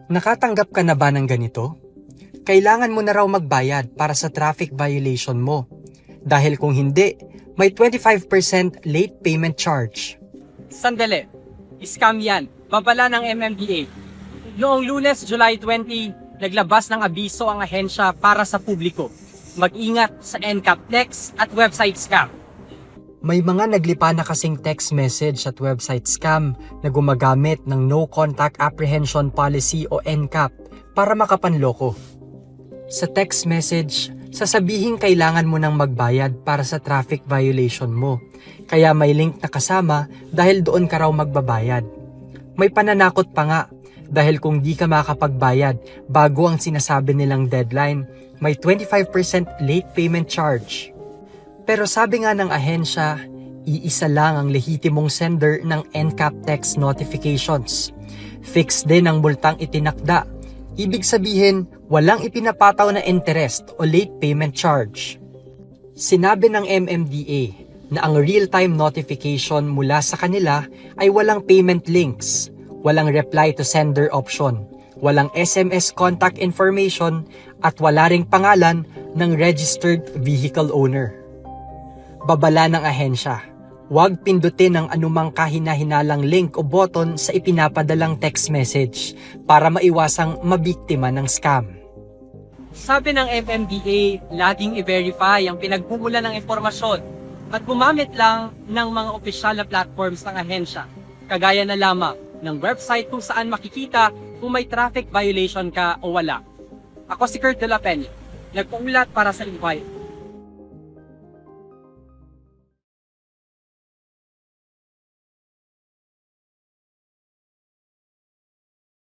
Nakatanggap ka na ba ng ganito? Kailangan mo na raw magbayad para sa traffic violation mo. Dahil kung hindi, may 25% late payment charge. Sandali. Scam yan. Babala ng MMDA. Noong Lunes, July 20, naglabas ng abiso ang ahensya para sa publiko. Mag-ingat sa NCAP text at website scam. May mga naglipa na kasing text message at website scam na gumagamit ng No Contact Apprehension Policy o NCAP para makapanloko. Sa text message, sasabihin kailangan mo nang magbayad para sa traffic violation mo. Kaya may link na kasama dahil doon ka raw magbabayad. May pananakot pa nga dahil kung di ka makapagbayad bago ang sinasabi nilang deadline, may 25% late payment charge. Pero sabi nga ng ahensya, iisa lang ang lehitimong sender ng NCAP text notifications. Fixed din ang multang itinakda. Ibig sabihin, walang ipinapataw na interest o late payment charge. Sinabi ng MMDA na ang real-time notification mula sa kanila ay walang payment links, walang reply to sender option, walang SMS contact information at wala ring pangalan ng registered vehicle owner. Babala ng ahensya, huwag pindutin ang anumang kahina-hinalang link o button sa ipinapadalang text message para maiwasang mabiktima ng scam. Sabi ng MMDA, laging i-verify ang pinagmumula ng impormasyon at gumamit lang ng mga opisyal na platforms ng ahensya, kagaya na lamang ng website kung saan makikita kung may traffic violation ka o wala. Ako si Kurt De La Peña, nagpaulat para sa Inquirer.